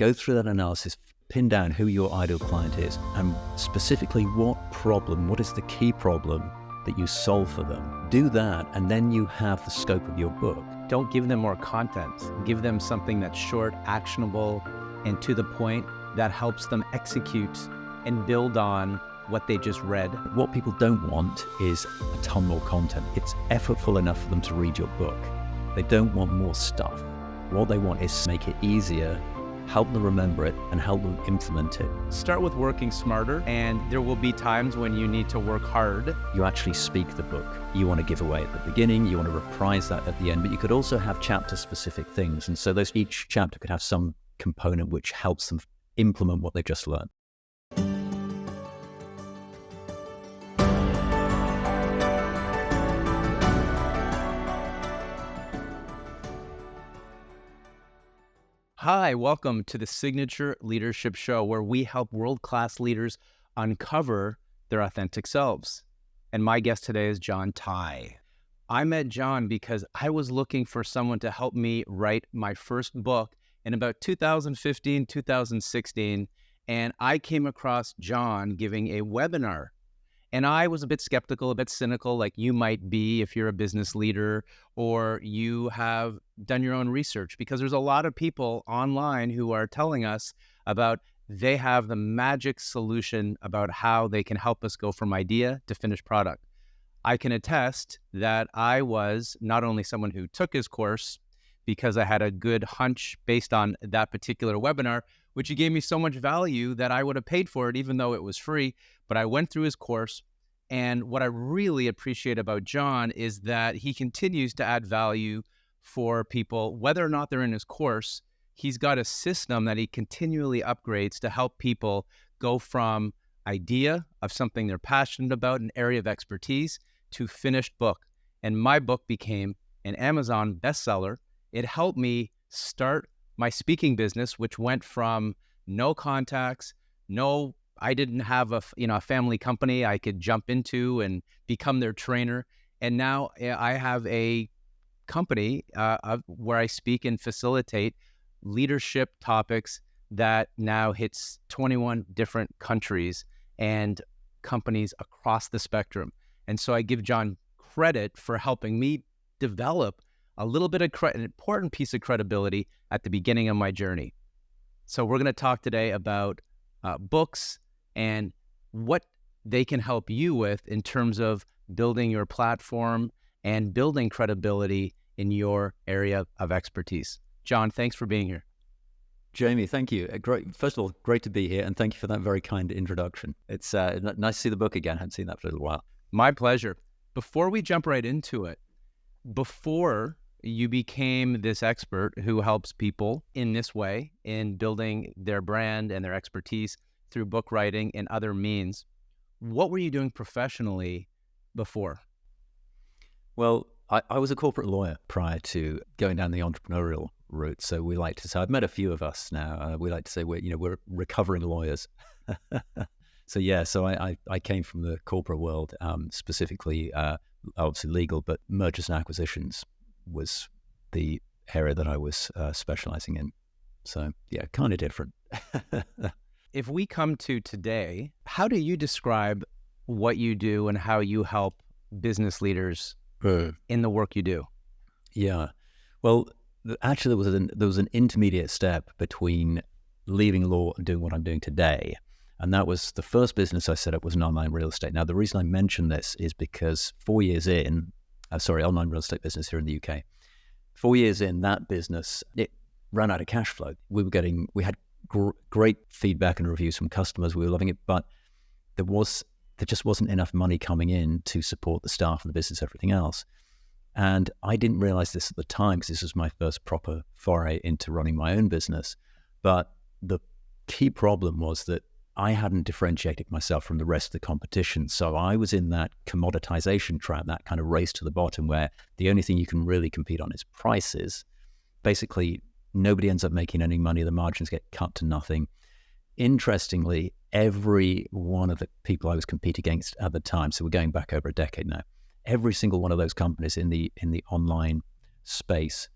Go through that analysis, pin down who your ideal client is, and specifically what is the key problem that you solve for them. Do that, and then you have the scope of your book. Don't give them more content. Give them something that's short, actionable, and to the point that helps them execute and build on what they just read. What people don't want is a ton more content. It's effortful enough for them to read your book. They don't want more stuff. What they want is make it easier, help them remember it, and help them implement it. Start with working smarter, and there will be times when you need to work hard. You actually speak the book. You want to give away at the beginning, you want to reprise that at the end, but you could also have chapter-specific things. And so each chapter could have some component which helps them implement what they've just learned. Hi, welcome to the Signature Leadership Show, where we help world-class leaders uncover their authentic selves. And my guest today is John Tighe. I met John because I was looking for someone to help me write my first book in about 2015, 2016, and I came across John giving a webinar. And I was a bit skeptical, a bit cynical, like you might be if you're a business leader or you have done your own research, because there's a lot of people online who are telling us about they have the magic solution about how they can help us go from idea to finished product. I can attest that I was not only someone who took his course because I had a good hunch based on that particular webinar, which he gave me so much value that I would have paid for it even though it was free. But I went through his course, and what I really appreciate about John is that he continues to add value for people, whether or not they're in his course. He's got a system that he continually upgrades to help people go from idea of something they're passionate about, an area of expertise, to finished book. And my book became an Amazon bestseller. It helped me start my speaking business, which went from no contacts, I didn't have a family company I could jump into and become their trainer. And now I have a company where I speak and facilitate leadership topics that now hits 21 different countries and companies across the spectrum. And so I give John credit for helping me develop a little bit of an important piece of credibility at the beginning of my journey. So we're going to talk today about books and what they can help you with in terms of building your platform and building credibility in your area of expertise. John, thanks for being here. Jamie, thank you. First of all, great to be here, and thank you for that very kind introduction. It's nice to see the book again. I hadn't seen that for a little while. My pleasure. Before we jump right into it, before you became this expert who helps people in this way in building their brand and their expertise through book writing and other means, what were you doing professionally before? Well, I was a corporate lawyer prior to going down the entrepreneurial route. So we like to say, I've met a few of us now. We like to say we're recovering lawyers. So I came from the corporate world, specifically, obviously legal, but mergers and acquisitions was the area that I was specializing in. So yeah, kind of different. If we come to today, how do you describe what you do and how you help business leaders in the work you do? Yeah, well, actually there was an intermediate step between leaving law and doing what I'm doing today. And that was the first business I set up was an online real estate. Now, the reason I mention this is because 4 years in, online real estate business here in the UK. 4 years in that business, it ran out of cash flow. We had great feedback and reviews from customers. We were loving it, but there just wasn't enough money coming in to support the staff and the business, everything else. And I didn't realize this at the time because this was my first proper foray into running my own business. But the key problem was that I hadn't differentiated myself from the rest of the competition. So I was in that commoditization trap, that kind of race to the bottom where the only thing you can really compete on is prices. Basically, nobody ends up making any money. The margins get cut to nothing. Interestingly, every one of the people I was competing against at the time, so we're going back over a decade now, every single one of those companies in the online space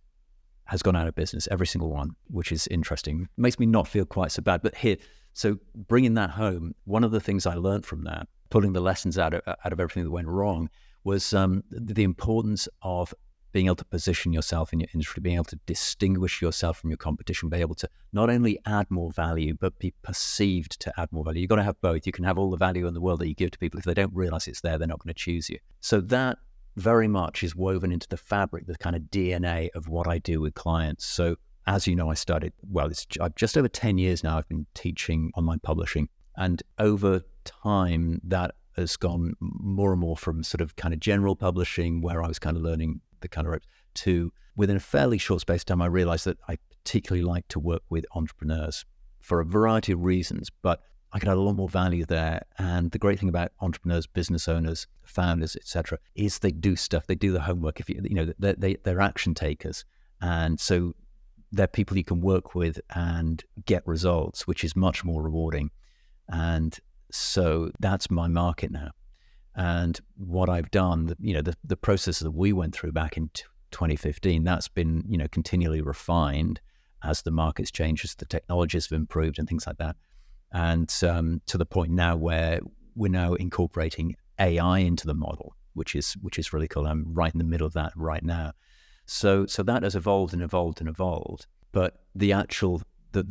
has gone out of business, every single one, which is interesting. Makes me not feel quite so bad. But here, so bringing that home, one of the things I learned from that, pulling the lessons out of everything that went wrong, was the importance of being able to position yourself in your industry, being able to distinguish yourself from your competition, be able to not only add more value, but be perceived to add more value. You've got to have both. You can have all the value in the world that you give to people. If they don't realize it's there, they're not going to choose you. So that very much is woven into the fabric, the kind of DNA of what I do with clients. So as you know, I started, it's just over 10 years now I've been teaching online publishing. And over time, that has gone more and more from sort of kind of general publishing, where I was kind of learning the kind of ropes, to within a fairly short space of time, I realized that I particularly like to work with entrepreneurs for a variety of reasons, but I could add a lot more value there. And the great thing about entrepreneurs, business owners, founders, etc., is they do stuff, they do the homework. If they're action takers, and so they're people you can work with and get results, which is much more rewarding. And so that's my market now. And what I've done, the process that we went through back in 2015, that's been, continually refined as the market's changed, as the technologies have improved and things like that. And to the point now where we're now incorporating AI into the model, which is really cool. I'm right in the middle of that right now. So that has evolved and evolved and evolved. But the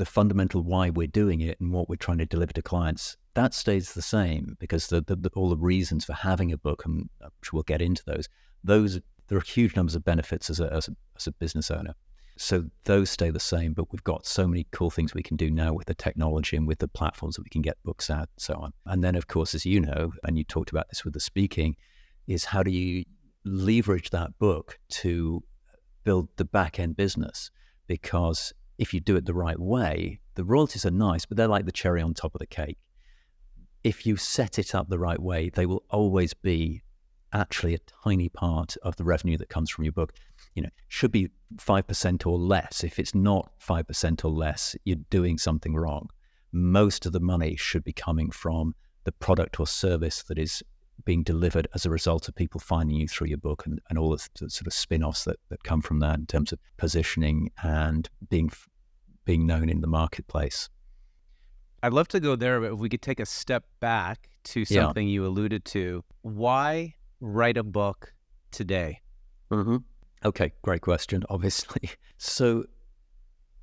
fundamental why we're doing it and what we're trying to deliver to clients, that stays the same, because all the reasons for having a book, and which we'll get into those there are huge numbers of benefits as a business owner. So those stay the same, but we've got so many cool things we can do now with the technology and with the platforms that we can get books out and so on. And then, of course, as you know, and you talked about this with the speaking, is how do you leverage that book to build the back end business? Because if you do it the right way, the royalties are nice, but they're like the cherry on top of the cake. If you set it up the right way, they will always be actually a tiny part of the revenue that comes from your book. Should be 5% or less. If it's not 5% or less, you're doing something wrong. Most of the money should be coming from the product or service that is being delivered as a result of people finding you through your book, and all the sort of spin-offs that come from that in terms of positioning and being known in the marketplace. I'd love to go there, but if we could take a step back to something you alluded to. Why write a book today? Mm-hmm. Okay, great question, obviously. So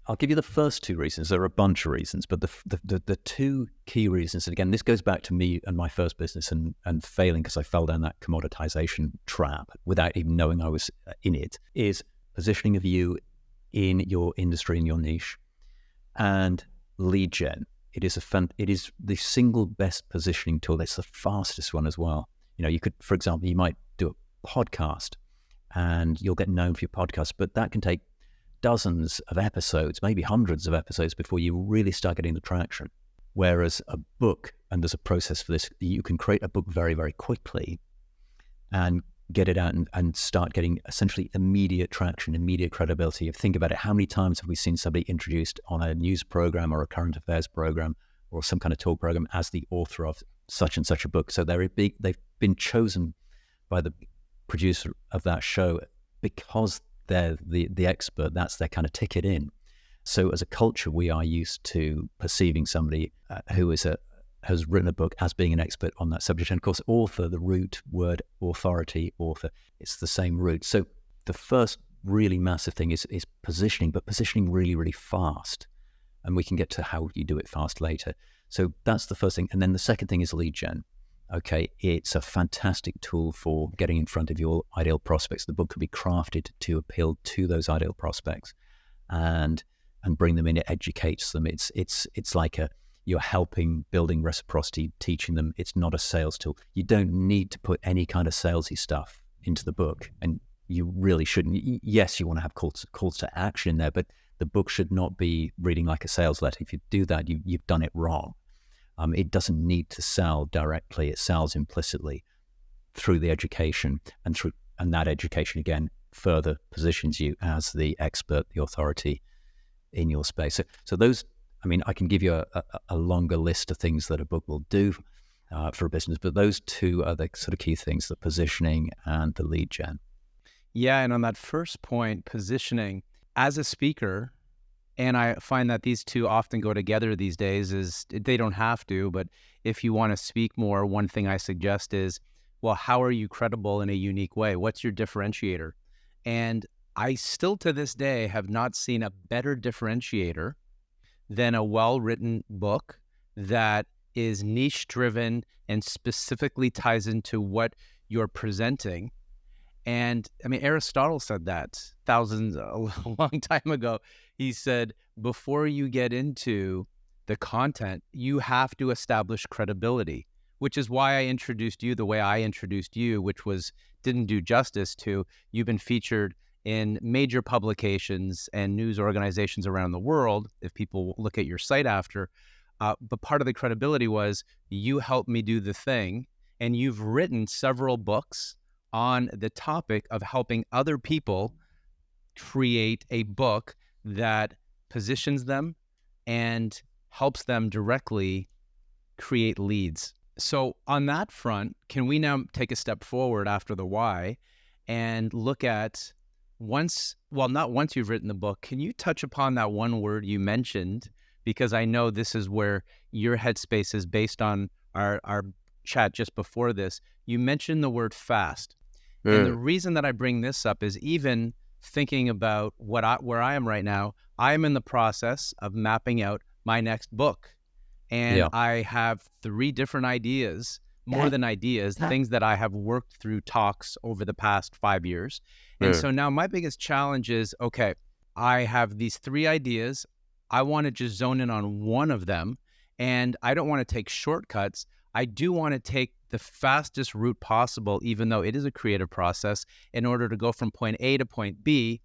I'll give you the first two reasons. There are a bunch of reasons, but the two key reasons, and again, this goes back to me and my first business and failing because I fell down that commoditization trap without even knowing I was in it, is positioning of you in your industry, in your niche, and lead gen. It is the single best positioning tool. It's the fastest one as well. You could, for example, you might do a podcast and you'll get known for your podcast, but that can take dozens of episodes, maybe hundreds of episodes before you really start getting the traction. Whereas a book, and there's a process for this, you can create a book very, very quickly and get it out and start getting essentially immediate traction, immediate credibility. If you think about it, how many times have we seen somebody introduced on a news program or a current affairs program or some kind of talk program as the author of such and such a book? So they've been chosen by the producer of that show because they're the expert. That's their kind of ticket in. So as a culture, we are used to perceiving somebody who has written a book as being an expert on that subject. And of course, author, the root word authority, author, it's the same root. So the first really massive thing is positioning, but positioning really, really fast. And we can get to how you do it fast later. So that's the first thing. And then the second thing is lead gen. Okay, it's a fantastic tool for getting in front of your ideal prospects. The book can be crafted to appeal to those ideal prospects and bring them in. It educates them. It's like you're helping, building reciprocity, teaching them. It's not a sales tool. You don't need to put any kind of salesy stuff into the book, and you really shouldn't. Yes, you want to have calls to action in there, but the book should not be reading like a sales letter. If you do that, you've done it wrong. It doesn't need to sell directly. It sells implicitly through the education, and that education again further positions you as the expert, the authority in your space. So those, I can give you a longer list of things that a book will do for a business, but those two are the sort of key things: the positioning and the lead gen. Yeah, and on that first point, positioning, as a speaker, and I find that these two often go together these days, is they don't have to, but if you want to speak more, one thing I suggest is, well, how are you credible in a unique way? What's your differentiator? And I still to this day have not seen a better differentiator than a well-written book that is niche-driven and specifically ties into what you're presenting. And I mean, Aristotle said that a long time ago. He said, before you get into the content, you have to establish credibility, which is why I introduced you the way I introduced you, which didn't do justice to, you've been featured in major publications and news organizations around the world, if people look at your site after. But part of the credibility was you helped me do the thing, and you've written several books on the topic of helping other people create a book that positions them and helps them directly create leads. So on that front, can we now take a step forward after the why and look at not once you've written the book, can you touch upon that one word you mentioned? Because I know this is where your headspace is based on our chat just before this. You mentioned the word fast. And the reason that I bring this up is even thinking about where I am right now, I am in the process of mapping out my next book. And I have 3 different ideas, more than ideas, things that I have worked through talks over the past 5 years. And so now my biggest challenge is, okay, I have these 3 ideas. I want to just zone in on one of them. And I don't want to take shortcuts. I do want to take the fastest route possible, even though it is a creative process, in order to go from point A to point B,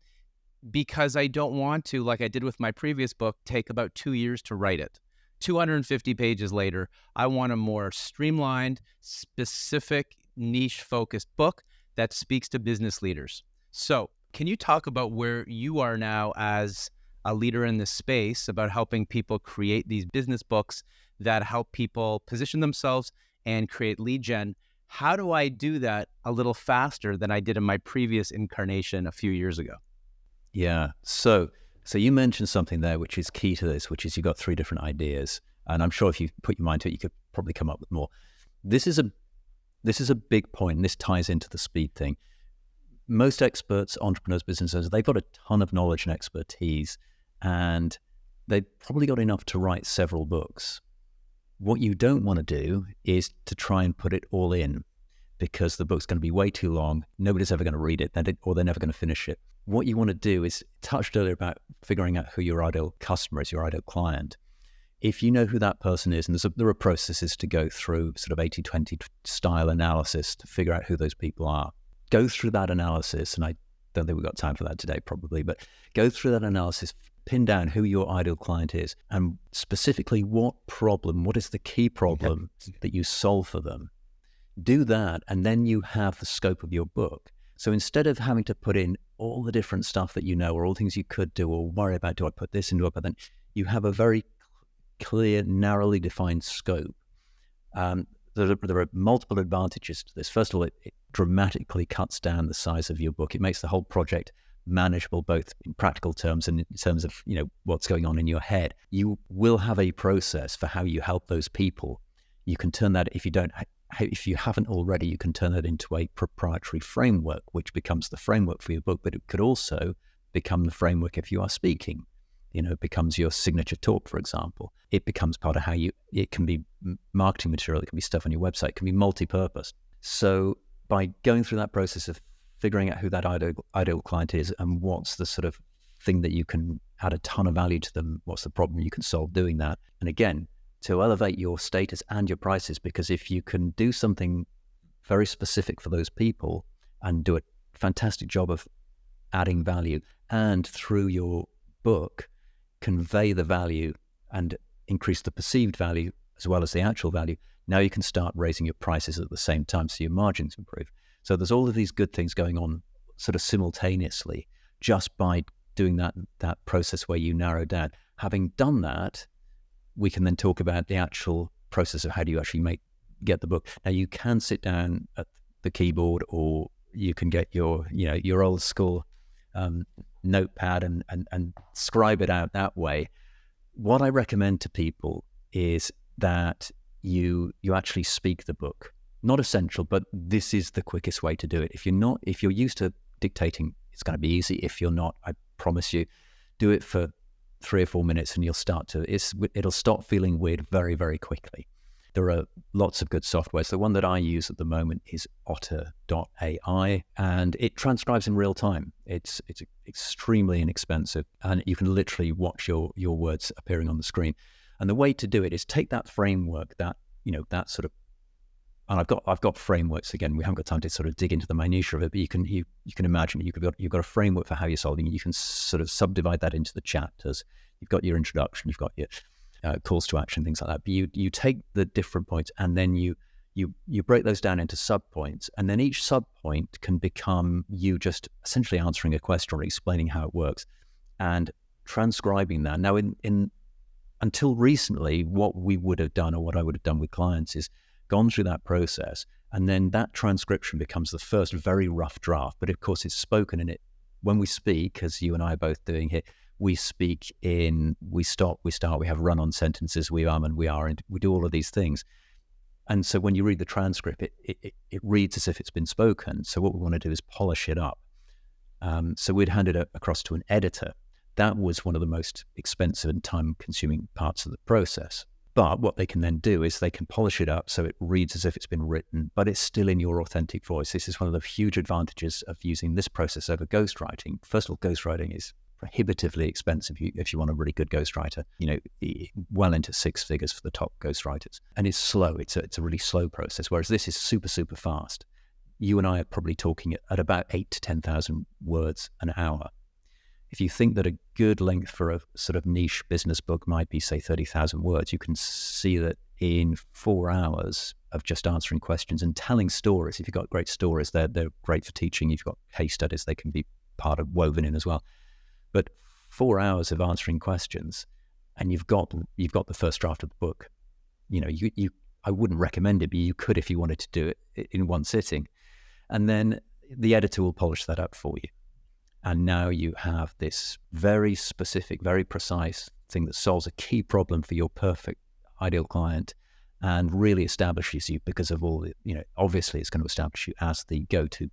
because I don't want to, like I did with my previous book, take about 2 years to write it. 250 pages later, I want a more streamlined, specific, niche-focused book that speaks to business leaders. So can you talk about where you are now as a leader in this space, about helping people create these business books that help people position themselves and create lead gen? How do I do that a little faster than I did in my previous incarnation a few years ago? Yeah. So you mentioned something there which is key to this, which is you've got 3 different ideas. And I'm sure if you put your mind to it, you could probably come up with more. This is a big point, and this ties into the speed thing. Most experts, entrepreneurs, business owners, they've got a ton of knowledge and expertise, and they've probably got enough to write several books. What you don't want to do is to try and put it all in, because the book's going to be way too long. Nobody's ever going to read it, or they're never going to finish it. What you want to do is, touched earlier about figuring out who your ideal customer is, your ideal client. If you know who that person is, and there are processes to go through, sort of 80-20 style analysis to figure out who those people are. Go through that analysis, and I don't think we've got time for that today probably, but go through that analysis, pin down who your ideal client is, and specifically what is the key problem that you solve for them. Do that, and then you have the scope of your book. So instead of having to put in all the different stuff that you know, or all things you could do, or worry about, do I put this in, do I put that in? You have a very clear, narrowly defined scope. There are multiple advantages to this. First of all, it dramatically cuts down the size of your book. It makes the whole project manageable, both in practical terms and in terms of, what's going on in your head. You will have a process for how you help those people. You can turn that, if you haven't already, you can turn that into a proprietary framework, which becomes the framework for your book, but it could also become the framework if you are speaking. It becomes your signature talk, for example. It becomes part of it can be marketing material, it can be stuff on your website, it can be multi-purpose. So by going through that process of figuring out who that ideal client is and what's the sort of thing that you can add a ton of value to them, what's the problem you can solve doing that. And again, to elevate your status and your prices, because if you can do something very specific for those people and do a fantastic job of adding value, and through your book convey the value and increase the perceived value as well as the actual value, now you can start raising your prices at the same time so your margins improve. So there's all of these good things going on sort of simultaneously just by doing that process where you narrow down. Having done that, we can then talk about the actual process of how do you actually get the book. Now you can sit down at the keyboard, or you can get your old school notepad and scribe it out that way. What I recommend to people is that you actually speak the book. Not essential, but this is the quickest way to do it. If you're used to dictating, it's going to be easy. If you're not, I promise you, do it for 3 or 4 minutes and it'll stop feeling weird very, very quickly. There are lots of good softwares. The one that I use at the moment is otter.ai, and it transcribes in real time. It's extremely inexpensive, and you can literally watch your words appearing on the screen. And the way to do it is take that framework, that sort of, and I've got frameworks. Again, we haven't got time to sort of dig into the minutiae of it, but you can imagine you've got a framework for how you're solving it. You can sort of subdivide that into the chapters. You've got your introduction, you've got your calls to action, things like that. But you take the different points and then you break those down into sub-points, and then each sub-point can become you just essentially answering a question or explaining how it works and transcribing that. Now, until recently, what we would have done, or what I would have done with clients, is gone through that process, and then that transcription becomes the first very rough draft. But of course, it's spoken in it. When we speak, as you and I are both doing here, we speak in, we stop, we start, we have run-on sentences, we and we are, and we do all of these things. And so when you read the transcript, it reads as if it's been spoken. So what we want to do is polish it up. So we'd hand it across to an editor. That was one of the most expensive and time-consuming parts of the process. But what they can then do is they can polish it up so it reads as if it's been written, but it's still in your authentic voice. This is one of the huge advantages of using this process over ghostwriting. First of all, ghostwriting is prohibitively expensive if you want a really good ghostwriter, well into 6 figures for the top ghostwriters. And it's slow. It's a really slow process, whereas this is super, super fast. You and I are probably talking at about 8,000 to 10,000 words an hour. If you think that a good length for a sort of niche business book might be, say, 30,000 words, you can see that in 4 hours of just answering questions and telling stories, if you've got great stories, they're great for teaching. If you've got case studies, they can be woven in as well. But 4 hours of answering questions, and you've got the first draft of the book. I wouldn't recommend it, but you could if you wanted to do it in one sitting. And then the editor will polish that up for you. And now you have this very specific, very precise thing that solves a key problem for your perfect ideal client and really establishes you because of all the, obviously it's going to establish you as the go-to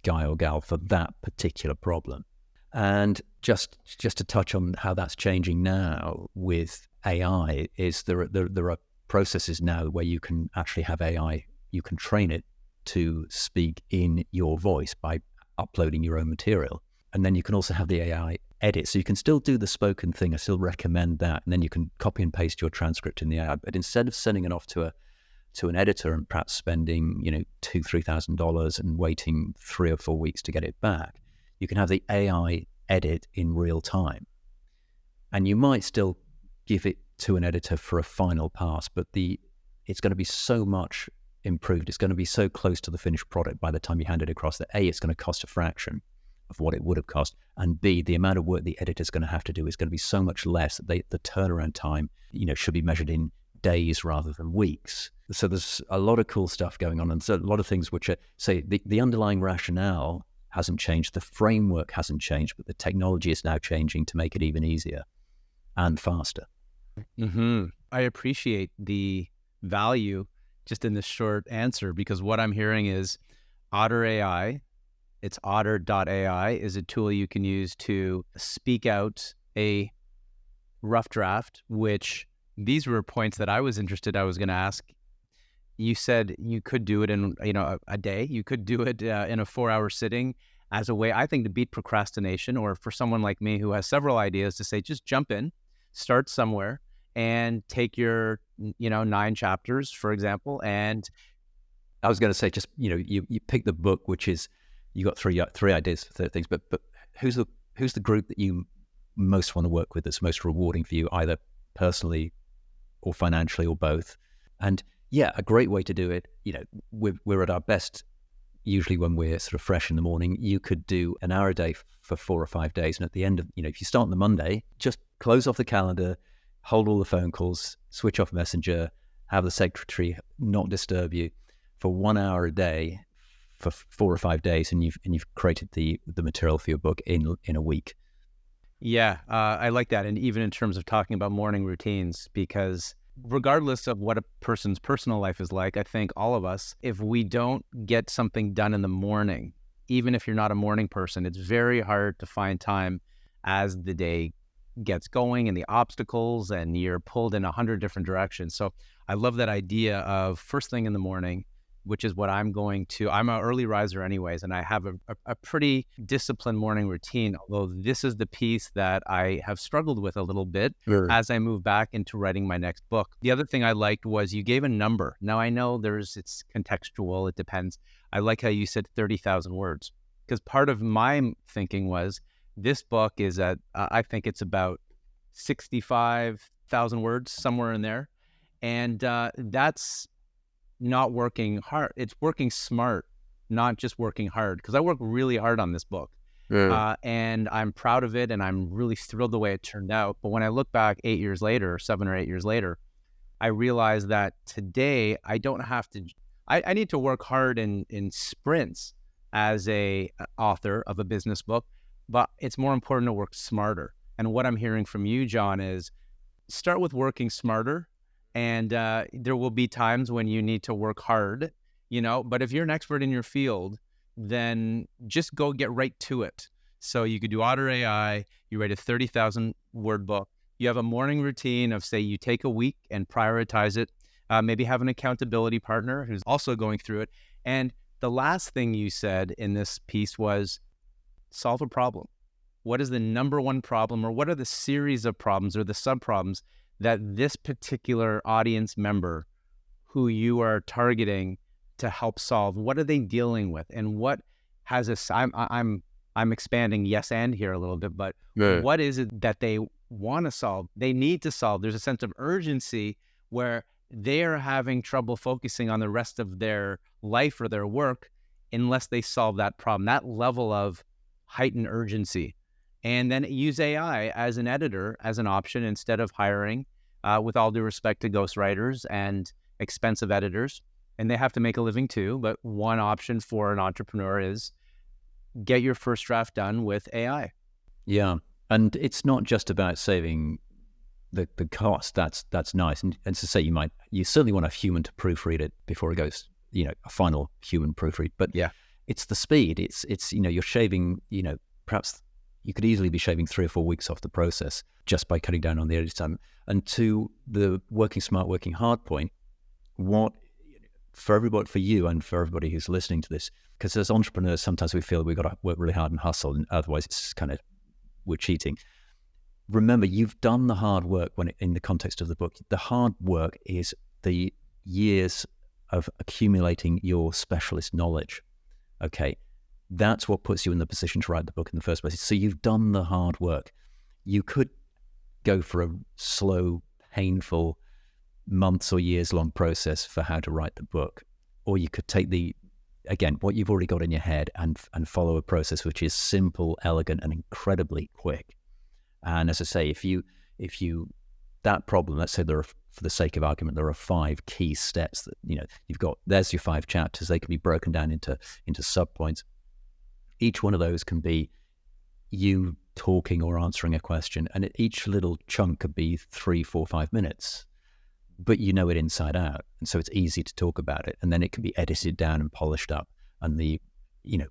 guy or gal for that particular problem. And just to touch on how that's changing now with AI is there are processes now where you can actually have AI, you can train it to speak in your voice by uploading your own material. And then you can also have the AI edit. So you can still do the spoken thing. I still recommend that. And then you can copy and paste your transcript in the AI. But instead of sending it off to an editor and perhaps spending, $2,000-$3,000 and waiting 3 or 4 weeks to get it back, you can have the AI edit in real time. And you might still give it to an editor for a final pass, but it's going to be so much improved. It's going to be so close to the finished product by the time you hand it across that A, it's going to cost a fraction of what it would have cost, and B, the amount of work the editor's going to have to do is going to be so much less that the turnaround time, should be measured in days rather than weeks. So there's a lot of cool stuff going on, and so a lot of things which are, say, the underlying rationale hasn't changed, the framework hasn't changed, but the technology is now changing to make it even easier and faster. Mm-hmm. I appreciate the value just in this short answer, because what I'm hearing is Otter AI, it's otter.ai, is a tool you can use to speak out a rough draft, which these were points that I was going to ask. You said you could do it in, a day. You could do it in a 4-hour sitting as a way, I think, to beat procrastination, or for someone like me who has several ideas to say, just jump in, start somewhere and take your, 9 chapters, for example. And I was going to say, just, you pick the book, which is, you got three ideas for things, but who's the group that you most want to work with that's most rewarding for you, either personally or financially or both? And yeah, a great way to do it, we're at our best usually when we're sort of fresh in the morning. You could do an hour a day for 4 or 5 days, and at the end of, if you start on the Monday, just close off the calendar, hold all the phone calls, switch off Messenger, have the secretary not disturb you for 1 hour a day for 4 or 5 days, and you've created the material for your book in a week. Yeah, I like that. And even in terms of talking about morning routines, because regardless of what a person's personal life is like, I think all of us, if we don't get something done in the morning, even if you're not a morning person, it's very hard to find time as the day gets going and the obstacles and you're pulled in 100 different directions. So I love that idea of first thing in the morning, which is what I'm an early riser anyways, and I have a pretty disciplined morning routine, although this is the piece that I have struggled with a little bit Sure. as I move back into writing my next book. The other thing I liked was you gave a number. Now I know it's contextual, it depends. I like how you said 30,000 words, because part of my thinking was this book is I think it's about 65,000 words, somewhere in there. And that's not working hard. It's working smart, not just working hard. Because I worked really hard on this book, and I'm proud of it, and I'm really thrilled the way it turned out. But when I look back 7 or 8 years later, I realize that today I don't have to. I need to work hard in sprints as a author of a business book, but it's more important to work smarter. And what I'm hearing from you, John, is start with working smarter. And there will be times when you need to work hard, but if you're an expert in your field, then just go get right to it. So you could do Otter AI, you write a 30,000 word book, you have a morning routine of, say, you take a week and prioritize it, maybe have an accountability partner who's also going through it. And the last thing you said in this piece was solve a problem. What is the number one problem, or what are the series of problems or the sub-problems that this particular audience member who you are targeting to help solve, what are they dealing with? And what has I'm expanding yes and here a little bit, but what is it that they want to solve? They need to solve. There's a sense of urgency where they are having trouble focusing on the rest of their life or their work unless they solve that problem, that level of heightened urgency. And then use AI as an editor, as an option, instead of hiring, with all due respect to ghostwriters and expensive editors. And they have to make a living too. But one option for an entrepreneur is get your first draft done with AI. Yeah. And it's not just about saving the cost. That's nice. And to say you certainly want a human to proofread it before it goes, a final human proofread. But yeah, it's the speed. It's you're shaving, perhaps you could easily be shaving 3 or 4 weeks off the process just by cutting down on the editing time. And to the working smart, working hard point, for you and for everybody who's listening to this, because as entrepreneurs, sometimes we feel we've got to work really hard and hustle, and otherwise it's we're cheating. Remember, you've done the hard work in the context of the book. The hard work is the years of accumulating your specialist knowledge. Okay. That's what puts you in the position to write the book in the first place. So you've done the hard work. You could go for a slow, painful, months or years long process for how to write the book. Or you could take what you've already got in your head and follow a process which is simple, elegant, and incredibly quick. And as I say, if you that problem, let's say for the sake of argument, there are 5 key steps that, there's your 5 chapters. They can be broken down into subpoints. Each one of those can be you talking or answering a question, and each little chunk could be 3, 4, 5 minutes, but you know it inside out, and so it's easy to talk about it. And then it can be edited down and polished up, and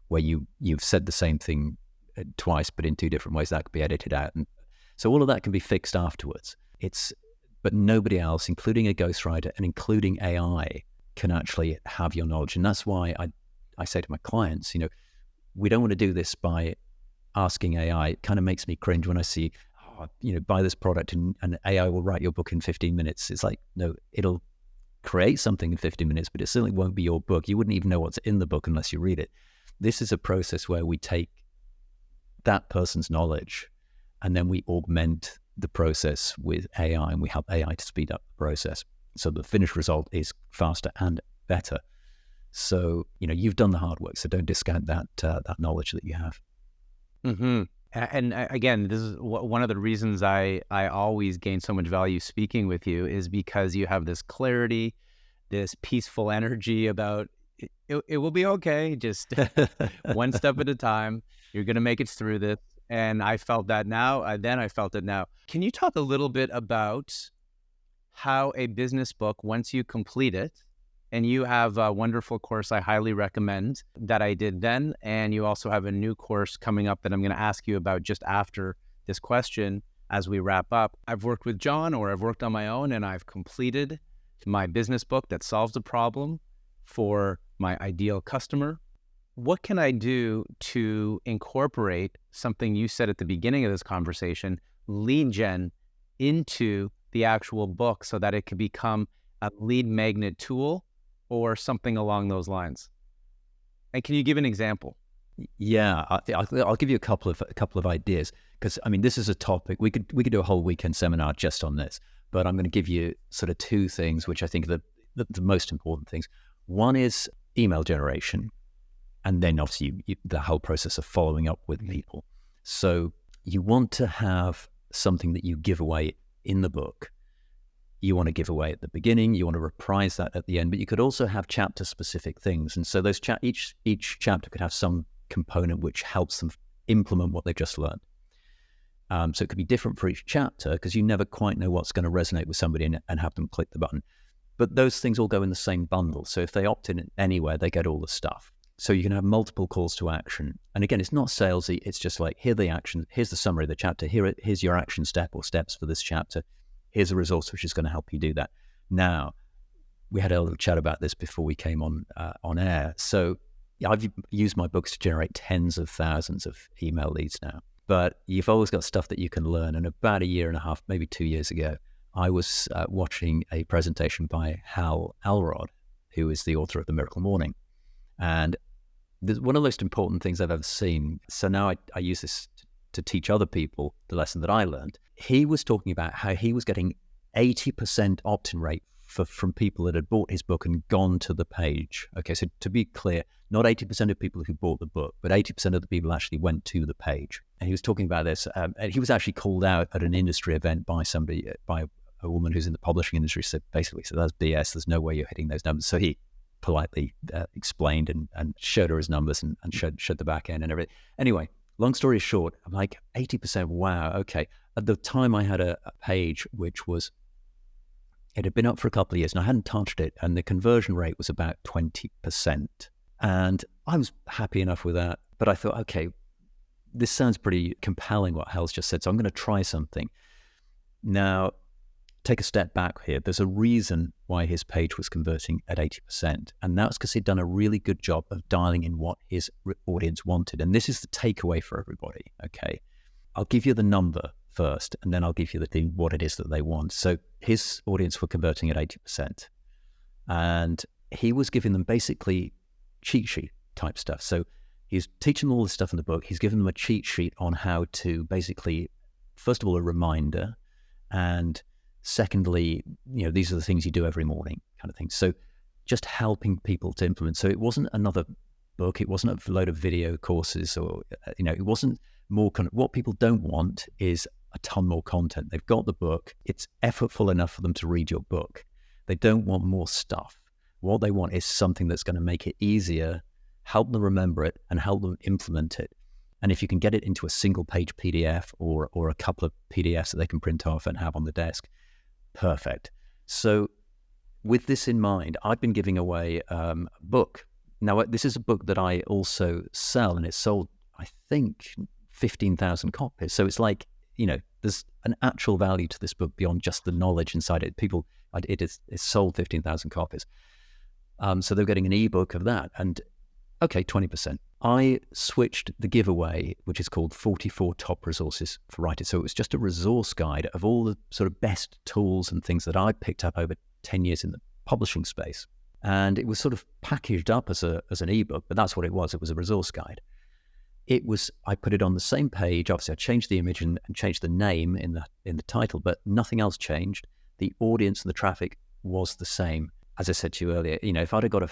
where you've said the same thing twice but in 2 different ways, that could be edited out, and so all of that can be fixed afterwards. But nobody else, including a ghostwriter and including AI, can actually have your knowledge. And that's why I say to my clients, we don't want to do this by asking AI. It kind of makes me cringe when I see, buy this product and AI will write your book in 15 minutes. It's like, no, it'll create something in 15 minutes, but it certainly won't be your book. You wouldn't even know what's in the book unless you read it. This is a process where we take that person's knowledge and then we augment the process with AI, and we help AI to speed up the process. So the finished result is faster and better. So, you've done the hard work, so don't discount that knowledge that you have. Mm-hmm. And again, this is one of the reasons I always gain so much value speaking with you, is because you have this clarity, this peaceful energy about it will be okay. Just one step at a time. You're going to make it through this. And I felt that now, then I felt it now. Can you talk a little bit about how a business book, once you complete it, and you have a wonderful course I highly recommend that I did then, and you also have a new course coming up that I'm going to ask you about just after this question as we wrap up. I've worked with John, or I've worked on my own, and I've completed my business book that solves a problem for my ideal customer. What can I do to incorporate something you said at the beginning of this conversation, lead gen, into the actual book so that it can become a lead magnet tool or something along those lines? And can you give an example? Yeah, I'll give you a couple of ideas, because I mean, this is a topic we could do a whole weekend seminar just on this. But I'm going to give you sort of two things which I think are the most important things. One is email generation, and then obviously the whole process of following up with people. So you want to have something that you give away in the book. You want to give away at the beginning, you want to reprise that at the end, but you could also have chapter-specific things. And so those each chapter could have some component which helps them implement what they've just learned. So it could be different for each chapter, because you never quite know what's going to resonate with somebody and have them click the button. But those things all go in the same bundle. So if they opt in anywhere, they get all the stuff. So you can have multiple calls to action. And again, it's not salesy. It's just like, here are the actions. Here's the summary of the chapter. Here's your action step or steps for this chapter. Here's a resource which is going to help you do that. Now, we had a little chat about this before we came on air. So I've used my books to generate tens of thousands of email leads now. But you've always got stuff that you can learn. And about a year and a half, maybe 2 years ago, I was watching a presentation by Hal Elrod, who is the author of The Miracle Morning. And one of the most important things I've ever seen. So now I use this to teach other people the lesson that I learned. He was talking about how he was getting 80% opt-in rate from people that had bought his book and gone to the page. Okay, so to be clear, not 80% of people who bought the book, but 80% of the people actually went to the page. And he was talking about this. And he was actually called out at an industry event by a woman who's in the publishing industry. So basically, that's BS. There's no way you're hitting those numbers. So he politely explained and showed her his numbers and showed the back end and everything. Anyway, long story short, I'm like, 80%, wow, okay. At the time I had a page which it had been up for a couple of years and I hadn't touched it, and the conversion rate was about 20%. And I was happy enough with that, but I thought, okay, this sounds pretty compelling what Hal's just said, so I'm going to try something. Now, take a step back here. There's a reason why his page was converting at 80%, and that's because he'd done a really good job of dialing in what his audience wanted. And this is the takeaway for everybody, okay? I'll give you the number first, and then I'll give you what it is that they want. So his audience were converting at 80%, and he was giving them basically cheat sheet type stuff. So he's teaching them all this stuff in the book. He's giving them a cheat sheet on how to basically, first of all, a reminder, and secondly, these are the things you do every morning kind of thing. So just helping people to implement. So it wasn't another book. It wasn't a load of video courses, or, it wasn't more kind of, what people don't want is a ton more content. They've got the book. It's effortful enough for them to read your book. They don't want more stuff. What they want is something that's going to make it easier, help them remember it, and help them implement it. And if you can get it into a single page PDF or a couple of PDFs that they can print off and have on the desk, perfect. So with this in mind, I've been giving away a book. Now, this is a book that I also sell, and it's sold, I think, 15,000 copies. So it's like, there's an actual value to this book beyond just the knowledge inside it. It's sold 15,000 copies. So they're getting an ebook of that. And okay, 20%. I switched the giveaway, which is called 44 Top Resources for Writers. So it was just a resource guide of all the sort of best tools and things that I picked up over 10 years in the publishing space. And it was sort of packaged up as an ebook, but that's what it was. It was a resource guide. I put it on the same page. Obviously, I changed the image and changed the name in the title, but nothing else changed. The audience and the traffic was the same. As I said to you earlier, if I'd have got a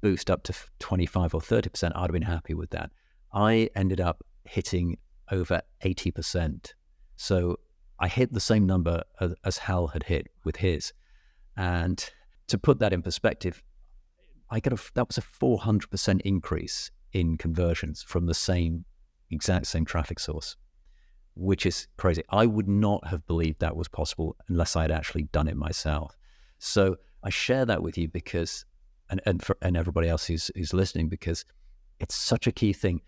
boost up to 25 or 30%, I'd have been happy with that. I ended up hitting over 80%. So I hit the same number as Hal had hit with his. And to put that in perspective, that was a 400% increase in conversions from the same exact same traffic source, which is crazy. I would not have believed that was possible unless I had actually done it myself. So I share that with you because, and everybody else who's listening, because it's such a key thing.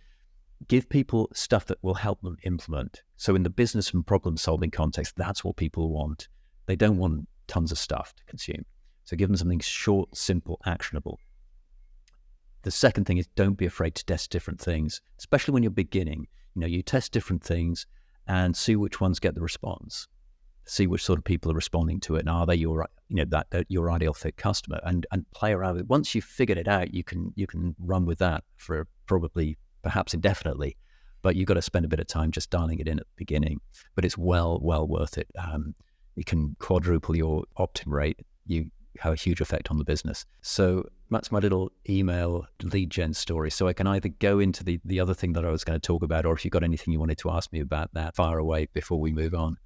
Give people stuff that will help them implement. So in the business and problem solving context, that's what people want. They don't want tons of stuff to consume. So give them something short, simple, actionable. The second thing is don't be afraid to test different things, especially when you're beginning. You test different things and see which ones get the response. See which sort of people are responding to it, and are they your ideal fit customer, and play around with it. Once you've figured it out, you can run with that for perhaps indefinitely, but you've got to spend a bit of time just dialing it in at the beginning. But it's well worth it. You can quadruple your opt-in rate. You have a huge effect on the business. So that's my little email lead gen story. So I can either go into the other thing that I was going to talk about, or if you've got anything you wanted to ask me about that, fire away before we move on.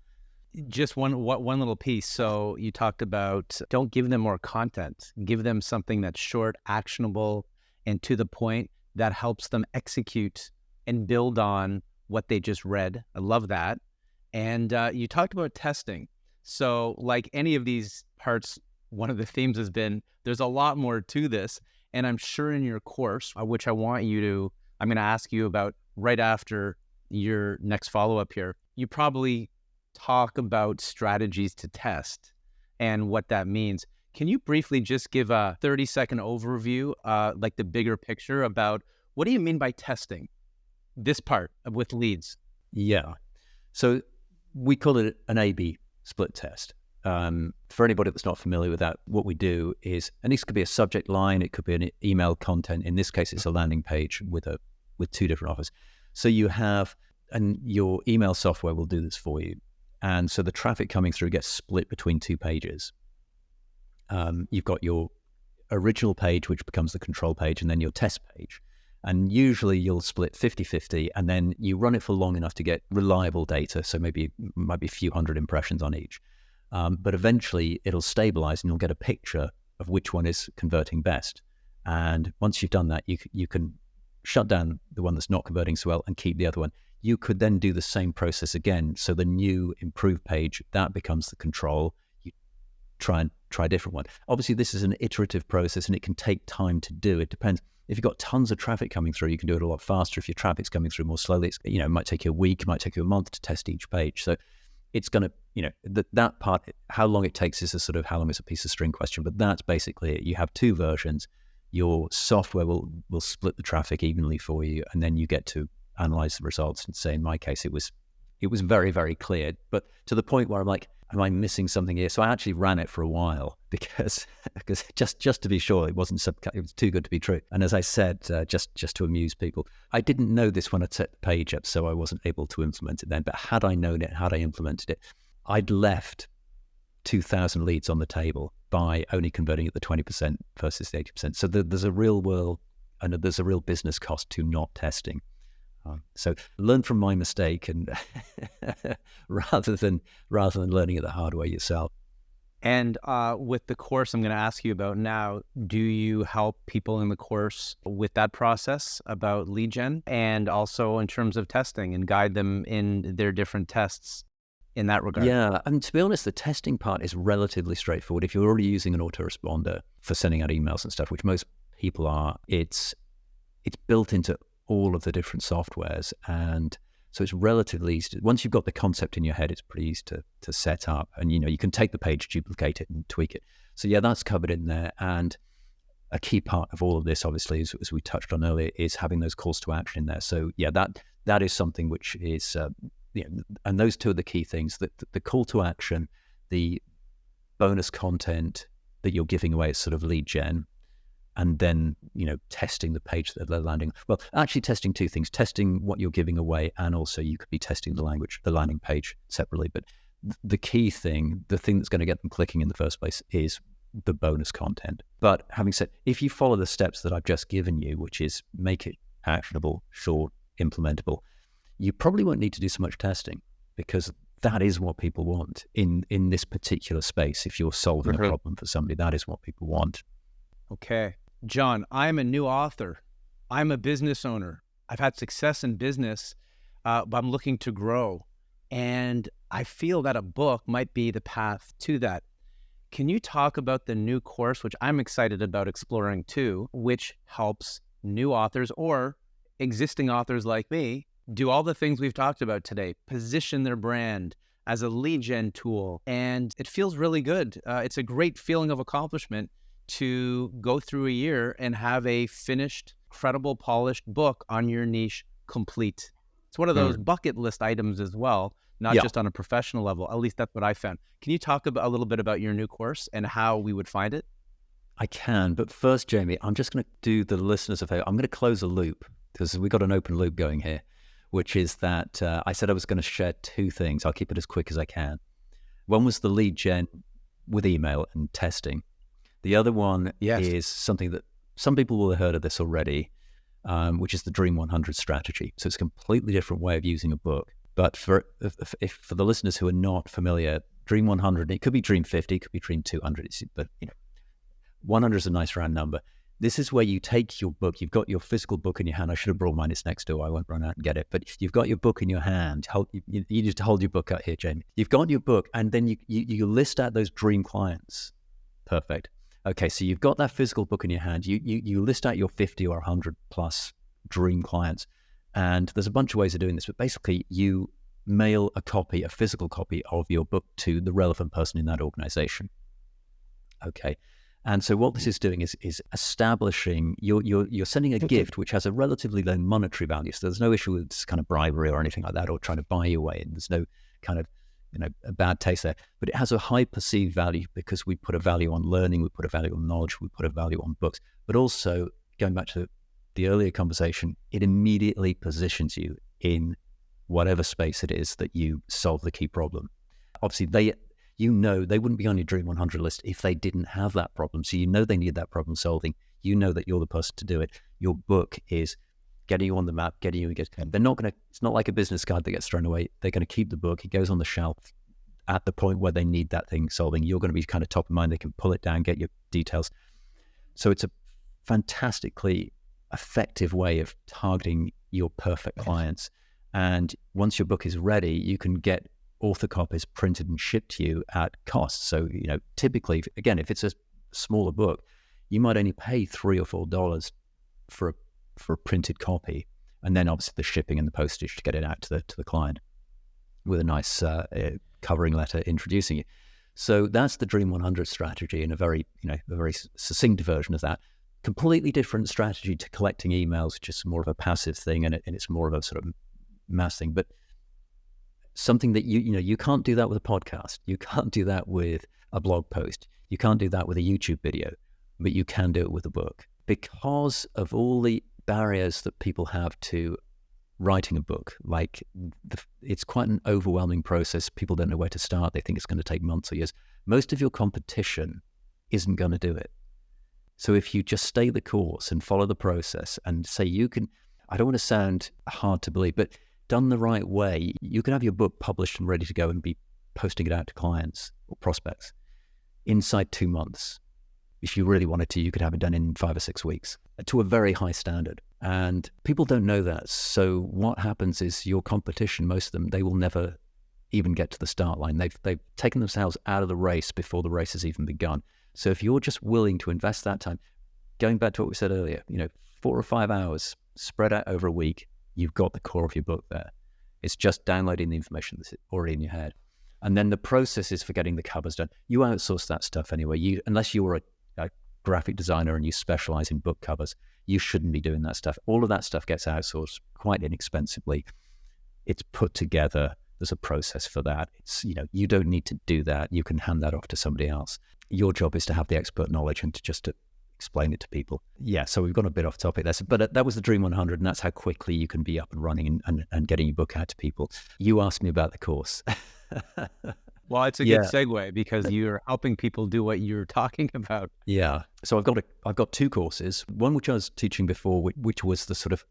Just one little piece. So you talked about don't give them more content. Give them something that's short, actionable, and to the point that helps them execute and build on what they just read. I love that. And you talked about testing. So like any of these parts, one of the themes has been there's a lot more to this. And I'm sure in your course, which I'm going to ask you about right after your next follow-up here, you probably talk about strategies to test and what that means. Can you briefly just give a 30-second overview, like the bigger picture about what do you mean by testing this part with leads? Yeah. So we call it an A/B split test. For anybody that's not familiar with that, what we do is, and this could be a subject line, it could be an email content. In this case, it's a landing page with two different offers. So you have, and your email software will do this for you. And so the traffic coming through gets split between two pages. You've got your original page, which becomes the control page, and then your test page. And usually you'll split 50-50, and then you run it for long enough to get reliable data. So maybe a few hundred impressions on each. But eventually it'll stabilize and you'll get a picture of which one is converting best. And once you've done that, you can shut down the one that's not converting so well and keep the other one. You could then do the same process again. So the new improved page, that becomes the control. You try a different one. Obviously, this is an iterative process and it can take time to do. It depends. If you've got tons of traffic coming through, you can do it a lot faster. If your traffic's coming through more slowly, it might take you a week, it might take you a month to test each page. So it's going to, that part, how long it takes is a sort of how long is a piece of string question, but that's basically it. You have two versions. Your software will split the traffic evenly for you, and then you get to analyze the results and say, in my case, it was very, very clear, but to the point where I'm like, am I missing something here? So I actually ran it for a while because just to be sure, it was too good to be true. And as I said, just to amuse people, I didn't know this when I set the page up, so I wasn't able to implement it then. But had I known it, had I implemented it, I'd left 2,000 leads on the table by only converting at the 20% versus the 80%. So there's a real world and there's a real business cost to not testing. So learn from my mistake, and rather than learning it the hard way yourself. And with the course I'm going to ask you about now, do you help people in the course with that process about lead gen, and also in terms of testing, and guide them in their different tests in that regard? Yeah, and to be honest, the testing part is relatively straightforward. If you're already using an autoresponder for sending out emails and stuff, which most people are, it's built into all of the different softwares, and so it's relatively easy. Once you've got the concept in your head, it's pretty easy to set up, and you can take the page, duplicate it, and tweak it. So yeah, that's covered in there. And a key part of all of this, obviously, as we touched on earlier, is having those calls to action in there. So yeah, that is something which is and those two are the key things: that the call to action, the bonus content that you're giving away is sort of lead gen. And then, testing the page that they're landing. Well, actually testing two things, testing what you're giving away, and also you could be testing the landing page separately. But the key thing, the thing that's going to get them clicking in the first place, is the bonus content. But having said, if you follow the steps that I've just given you, which is make it actionable, short, implementable, you probably won't need to do so much testing, because that is what people want in this particular space. If you're solving a problem for somebody, that is what people want. Okay. John, I'm a new author. I'm a business owner. I've had success in business, but I'm looking to grow. And I feel that a book might be the path to that. Can you talk about the new course, which I'm excited about exploring too, which helps new authors or existing authors like me do all the things we've talked about today, position their brand as a lead gen tool. And it feels really good. It's a great feeling of accomplishment to go through a year and have a finished, credible, polished book on your niche complete. It's one of those bucket list items as well, not just on a professional level. At least that's what I found. Can you talk about a little bit about your new course and how we would find it? I can, but first, Jamie, I'm just going to do the listeners a favor. I'm going to close a loop because we've got an open loop going here, which is that I said I was going to share two things. I'll keep it as quick as I can. One was the lead gen with email and testing. The other one is something that some people will have heard of this already, which is the Dream 100 strategy. So it's a completely different way of using a book. But for the listeners who are not familiar, Dream 100, it could be Dream 50, it could be Dream 200, but 100 is a nice round number. This is where you take your book, you've got your physical book in your hand. I should have brought mine, it's next door, I won't run out and get it. But you've got your book in your hand. You just hold your book out here, Jamie. You've got your book, and then you list out those dream clients. Perfect. Okay, so you've got that physical book in your hand. You list out your 50 or 100 plus dream clients. And there's a bunch of ways of doing this, but basically you mail a physical copy of your book to the relevant person in that organization. Okay. And so what this is doing is establishing, you're sending a gift which has a relatively low monetary value. So there's no issue with this kind of bribery or anything like that, or trying to buy you away. And there's no kind of, a bad taste there. But it has a high perceived value because we put a value on learning, we put a value on knowledge, we put a value on books. But also, going back to the earlier conversation, it immediately positions you in whatever space it is that you solve the key problem. Obviously, they wouldn't be on your Dream 100 list if they didn't have that problem. So they need that problem solving. You know that you're the person to do it. Your book is getting you on the map, getting you against. They're not going to. It's not like a business card that gets thrown away. They're going to keep the book. It goes on the shelf at the point where they need that thing solving. You're going to be kind of top of mind. They can pull it down, get your details. So it's a fantastically effective way of targeting your perfect clients. And once your book is ready, you can get author copies printed and shipped to you at cost. So, typically, again, if it's a smaller book, you might only pay $3 or $4 for a printed copy, and then obviously the shipping and the postage to get it out to the client with a nice covering letter introducing you. So that's the Dream 100 strategy in a very succinct version of that. Completely different strategy to collecting emails, which is more of a passive thing, and it's more of a sort of mass thing. But something that you can't do that with a podcast. You can't do that with a blog post. You can't do that with a YouTube video, but you can do it with a book because of all the barriers that people have to writing a book. Like it's quite an overwhelming process. People don't know where to start. They think it's going to take months or years. Most of your competition isn't going to do it. So if you just stay the course and follow the process and say I don't want to sound hard to believe, but done the right way, you can have your book published and ready to go and be posting it out to clients or prospects inside 2 months. If you really wanted to, you could have it done in 5 or 6 weeks to a very high standard. And people don't know that. So what happens is your competition, most of them, they will never even get to the start line. They've taken themselves out of the race before the race has even begun. So if you're just willing to invest that time, going back to what we said earlier, 4 or 5 hours spread out over a week, you've got the core of your book there. It's just downloading the information that's already in your head. And then the process is for getting the covers done. You outsource that stuff anyway. Unless you're a graphic designer and you specialize in book covers, you shouldn't be doing that stuff. All of that stuff gets outsourced quite inexpensively. It's put together. There's a process for that. It's, you don't need to do that. You can hand that off to somebody else. Your job is to have the expert knowledge and to explain it to people. Yeah, so we've gone a bit off topic there. But that was the Dream 100, and that's how quickly you can be up and running and getting your book out to people. You asked me about the course. Well, it's a good segue because you're helping people do what you're talking about. Yeah. So I've got 2 courses. One which I was teaching before, which was the sort of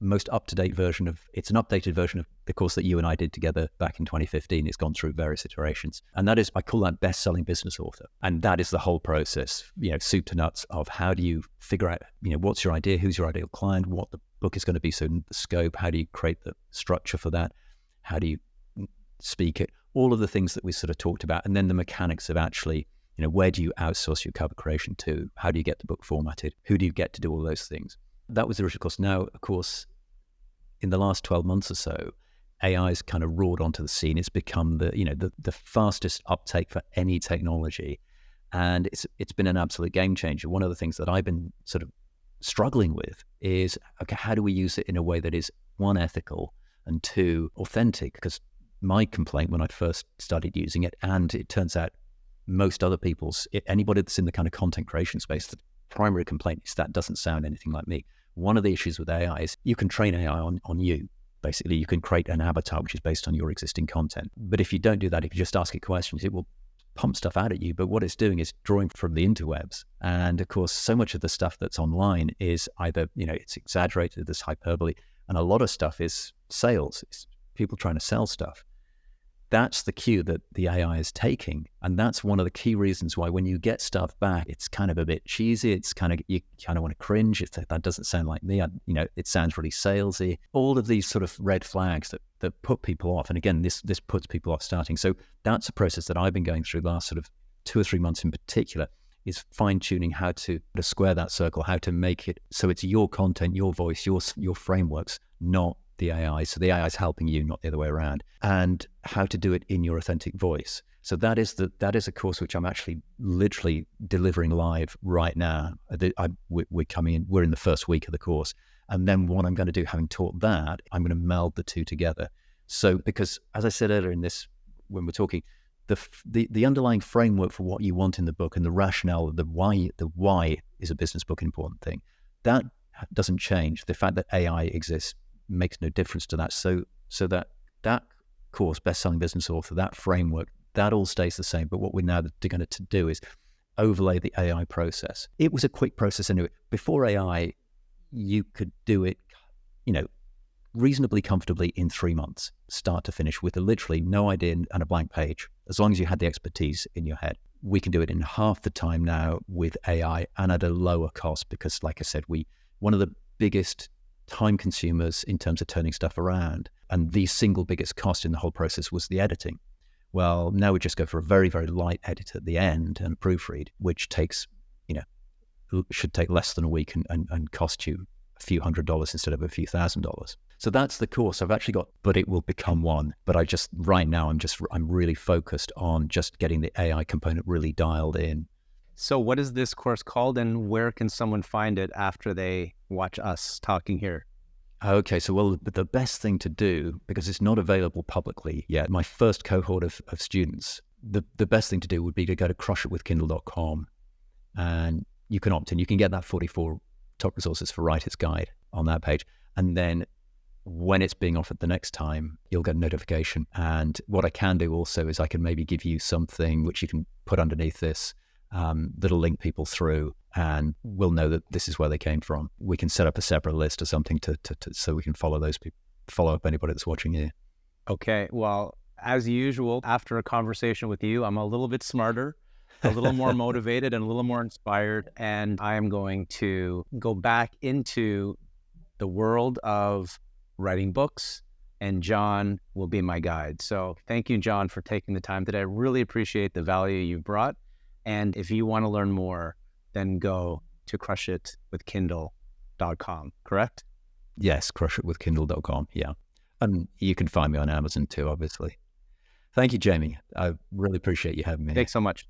most up-to-date version it's an updated version of the course that you and I did together back in 2015. It's gone through various iterations. And that is, I call that best-selling business author. And that is the whole process, soup to nuts of how do you figure out, what's your idea, who's your ideal client, what the book is going to be. So the scope, how do you create the structure for that? How do you speak it? All of the things that we sort of talked about. And then the mechanics of actually, where do you outsource your cover creation to? How do you get the book formatted? Who do you get to do all those things? That was the original course. Now, of course, in the last 12 months or so, AI's kind of roared onto the scene. It's become the fastest uptake for any technology. And it's been an absolute game changer. One of the things that I've been sort of struggling with is, okay, how do we use it in a way that is, one, ethical, and two, authentic? Because my complaint when I first started using it, and it turns out most other anybody that's in the kind of content creation space, the primary complaint is that doesn't sound anything like me. One of the issues with AI is you can train AI on you. Basically, you can create an avatar which is based on your existing content. But if you don't do that, if you just ask it questions, it will pump stuff out at you. But what it's doing is drawing from the interwebs. And of course, so much of the stuff that's online is either, it's exaggerated, there's hyperbole, and a lot of stuff is sales. It's people trying to sell stuff. That's the cue that the AI is taking. And that's one of the key reasons why when you get stuff back, it's kind of a bit cheesy. It's kind of, you kind of want to cringe. That doesn't sound like me. It sounds really salesy. All of these sort of red flags that put people off. And again, this puts people off starting. So that's a process that I've been going through the last sort of 2 or 3 months in particular, is fine tuning how to square that circle, how to make it so it's your content, your voice, your frameworks, not the AI. So the AI is helping you, not the other way around, and how to do it in your authentic voice. So that is a course which I'm actually literally delivering live right now. We're in the first week of the course. And then what I'm going to do, having taught that, I'm going to meld the two together. So, because as I said earlier when we're talking, the underlying framework for what you want in the book and the rationale, the why is a business book an important thing. That doesn't change. The fact that AI exists makes no difference to that. So that course, Best-Selling Business Author, that framework, that all stays the same. But what we're now going to do is overlay the AI process. It was a quick process anyway. Before AI, you could do it, reasonably comfortably in 3 months, start to finish, with literally no idea and a blank page, as long as you had the expertise in your head. We can do it in half the time now with AI and at a lower cost, because like I said, one of the biggest time consumers in terms of turning stuff around, and the single biggest cost in the whole process, was the editing. Well, now we just go for a very, very light edit at the end and proofread, which takes, should take less than a week and cost you a few $100s instead of a few $1,000s. So that's the course I've actually got, but it will become one. But right now, I'm really focused on just getting the AI component really dialed in. So what is this course called, and where can someone find it after they watch us talking here? Okay, so the best thing to do, because it's not available publicly yet, my first cohort of students, the best thing to do would be to go to crushitwithkindle.com, and you can opt in. You can get that 44 top resources for Writer's Guide on that page. And then when it's being offered the next time, you'll get a notification. And what I can do also is I can maybe give you something which you can put underneath this, that'll link people through, and we'll know that this is where they came from. We can set up a separate list or something to so we can follow those people, follow up anybody that's watching here. Okay, well, as usual, after a conversation with you, I'm a little bit smarter, a little more motivated, and a little more inspired, and I am going to go back into the world of writing books, and John will be my guide. So thank you, John, for taking the time today. I really appreciate the value you brought. And if you want to learn more, then go to crushitwithkindle.com, correct? Yes, crushitwithkindle.com, yeah. And you can find me on Amazon too, obviously. Thank you, Jamie. I really appreciate you having me. Thanks so much.